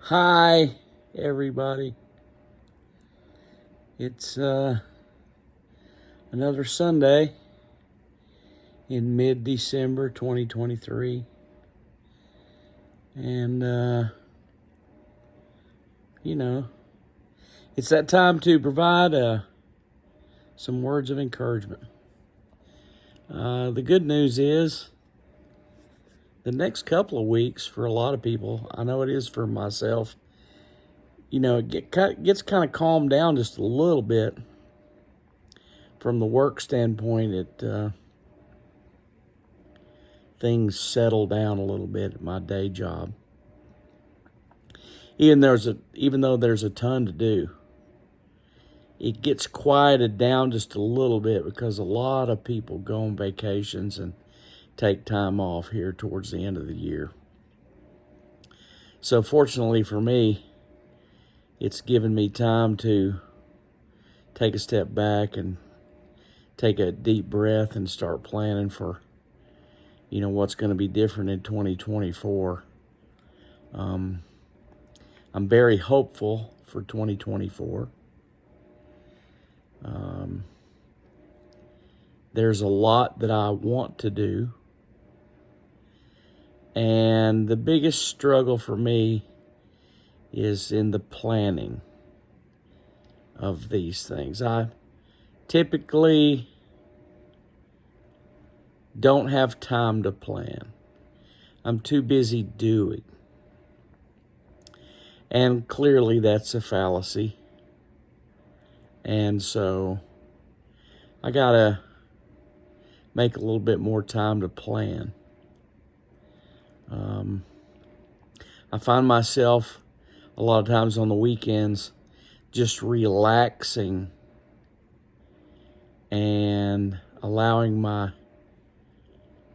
Hi, everybody. It's another Sunday in mid-December 2023. And, it's that time to provide some words of encouragement. The good news is the next couple of weeks for a lot of people, I know it is for myself, it gets kind of calmed down just a little bit from the work standpoint. Things settle down a little bit at my day job. Even though there's a ton to do, it gets quieted down just a little bit because a lot of people go on vacations and take time off here towards the end of the year. So fortunately for me, it's given me time to take a step back and take a deep breath and start planning for, what's going to be different in 2024. I'm very hopeful for 2024. There's a lot that I want to do. And the biggest struggle for me is in the planning of these things. I typically don't have time to plan. I'm too busy doing. And clearly that's a fallacy. And so I gotta make a little bit more time to plan. I find myself a lot of times on the weekends just relaxing and allowing my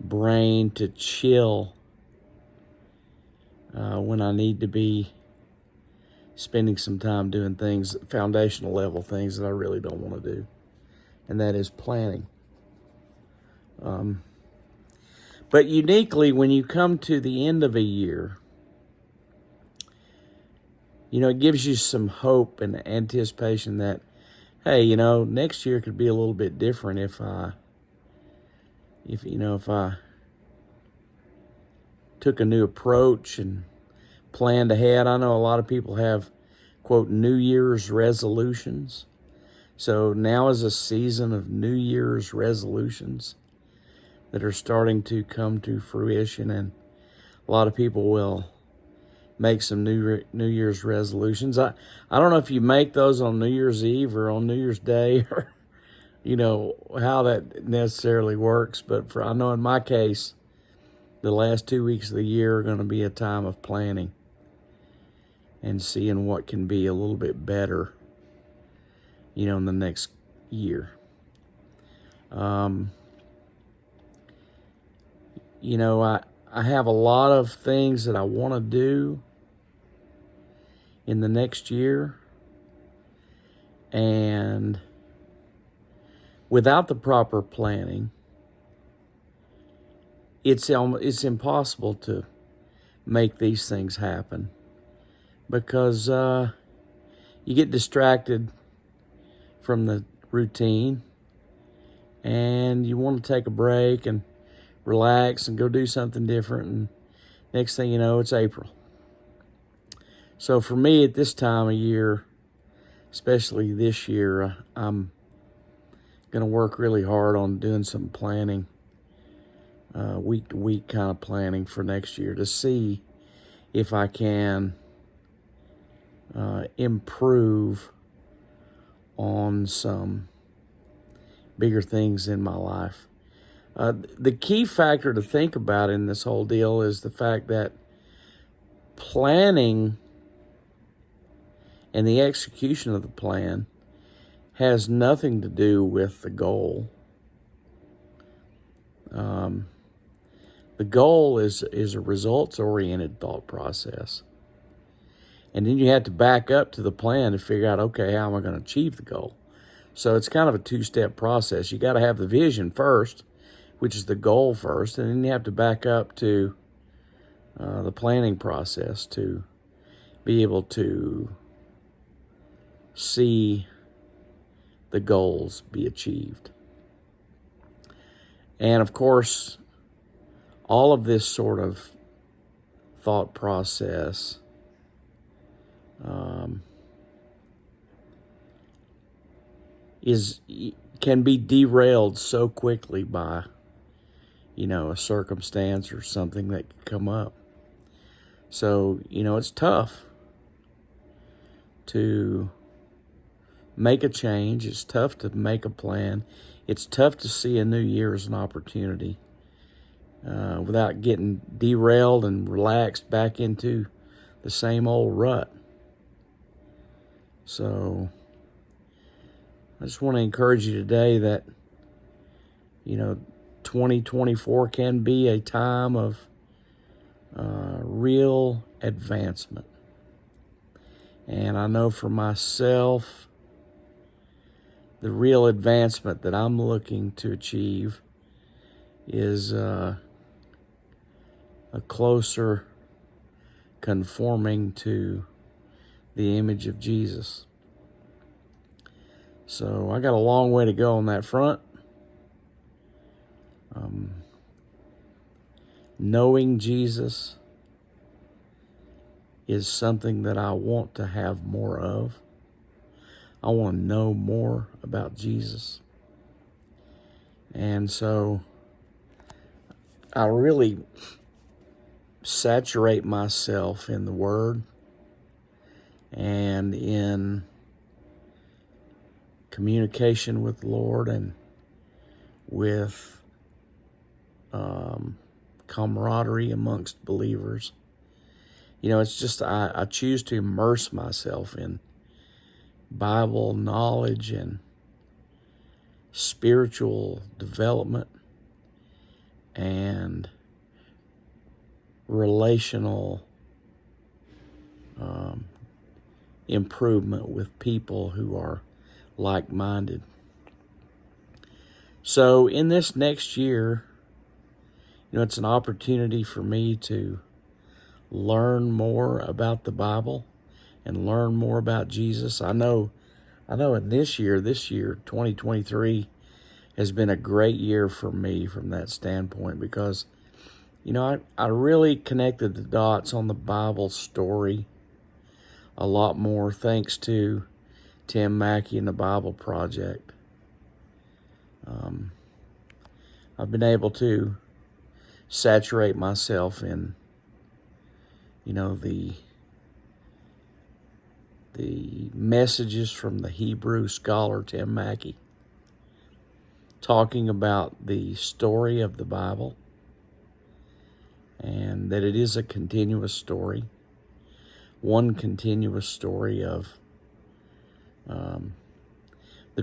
brain to chill when I need to be spending some time doing things, foundational level things that I really don't want to do, and that is planning. But uniquely, when you come to the end of a year, it gives you some hope and anticipation that, hey, next year could be a little bit different if I took a new approach and planned ahead. I know a lot of people have, quote, New Year's resolutions. So now is a season of New Year's resolutions that are starting to come to fruition, and a lot of people will make some New Year's resolutions. I don't know if you make those on New Year's Eve or on New Year's Day, or how that necessarily works, but I know in my case, the last 2 weeks of the year are going to be a time of planning and seeing what can be a little bit better, in the next year. I have a lot of things that I want to do in the next year, and without the proper planning, it's impossible to make these things happen because you get distracted from the routine and you want to take a break and relax and go do something different, and next thing you know, it's April. So for me at this time of year, especially this year, I'm going to work really hard on doing some planning, week to week kind of planning for next year to see if I can improve on some bigger things in my life. The key factor to think about in this whole deal is the fact that planning and the execution of the plan has nothing to do with the goal. The goal is a results-oriented thought process. And then you have to back up to the plan to figure out, okay, how am I going to achieve the goal? So it's kind of a two-step process. You got to have the vision first, which is the goal first, and then you have to back up to the planning process to be able to see the goals be achieved. And of course, all of this sort of thought process can be derailed so quickly by, a circumstance or something that could come up. So, it's tough to make a change. It's tough to make a plan. It's tough to see a new year as an opportunity without getting derailed and relaxed back into the same old rut. So I just want to encourage you today that, 2024 can be a time of real advancement. And I know for myself, the real advancement that I'm looking to achieve is a closer conforming to the image of Jesus. So I got a long way to go on that front. Knowing Jesus is something that I want to have more of. I want to know more about Jesus. And so I really saturate myself in the Word and in communication with the Lord and with camaraderie amongst believers. It's just I choose to immerse myself in Bible knowledge and spiritual development and relational improvement with people who are like-minded. So in this next year, it's an opportunity for me to learn more about the Bible and learn more about Jesus. I know in this year, 2023, has been a great year for me from that standpoint because, I really connected the dots on the Bible story a lot more thanks to Tim Mackey and the Bible Project. I've been able to saturate myself in, the messages from the Hebrew scholar Tim Mackey, talking about the story of the Bible and that it is a continuous story, one continuous story of the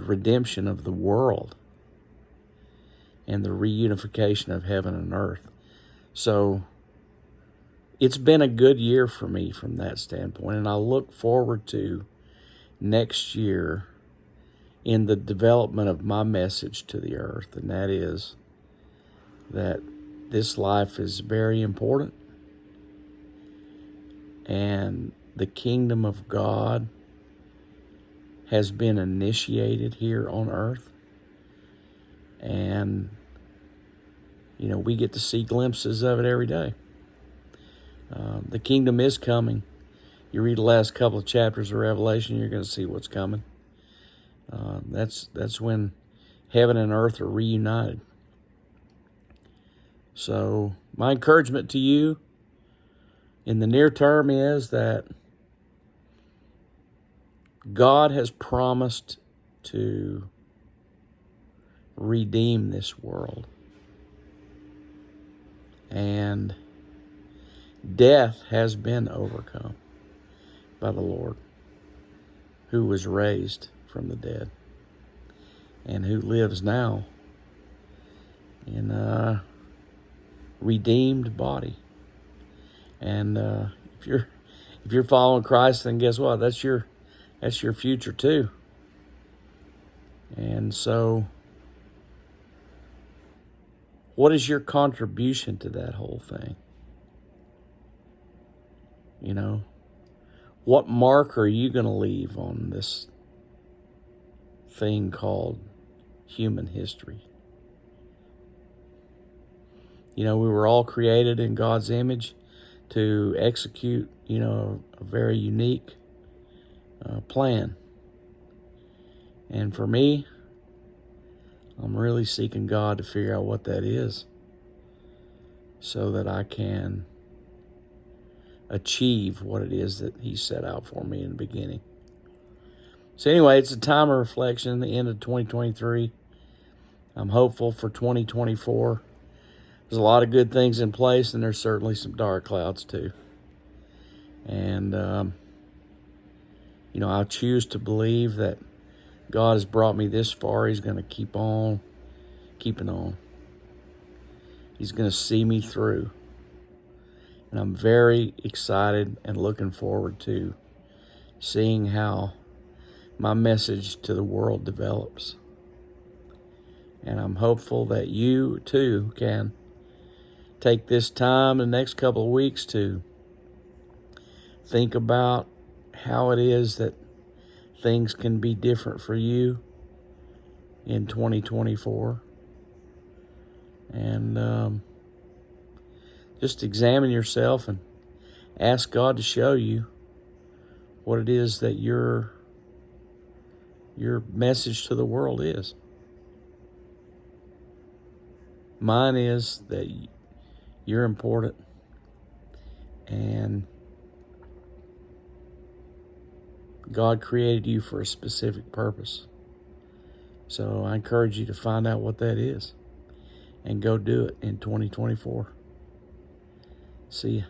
redemption of the world and the reunification of heaven and earth. So it's been a good year for me from that standpoint, and I look forward to next year in the development of my message to the earth, and that is that this life is very important, and the kingdom of God has been initiated here on earth, and we get to see glimpses of it every day. The kingdom is coming. You read the last couple of chapters of Revelation, you're going to see what's coming. That's when heaven and earth are reunited. So my encouragement to you in the near term is that God has promised to redeem this world. And death has been overcome by the Lord, who was raised from the dead and who lives now in a redeemed body. And if you're following Christ, then guess what? That's your future too. And so, what is your contribution to that whole thing? What mark are you going to leave on this thing called human history? You know, we were all created in God's image to execute, a very unique plan. And for me, I'm really seeking God to figure out what that is so that I can achieve what it is that He set out for me in the beginning. So anyway, it's a time of reflection, the end of 2023. I'm hopeful for 2024. There's a lot of good things in place, and there's certainly some dark clouds too. And, I choose to believe that God has brought me this far. He's going to keep on keeping on. He's going to see me through. And I'm very excited and looking forward to seeing how my message to the world develops. And I'm hopeful that you too can take this time the next couple of weeks to think about how it is that things can be different for you in 2024. And just examine yourself and ask God to show you what it is that your message to the world is. Mine is that you're important, and God created you for a specific purpose. So I encourage you to find out what that is and go do it in 2024. See ya.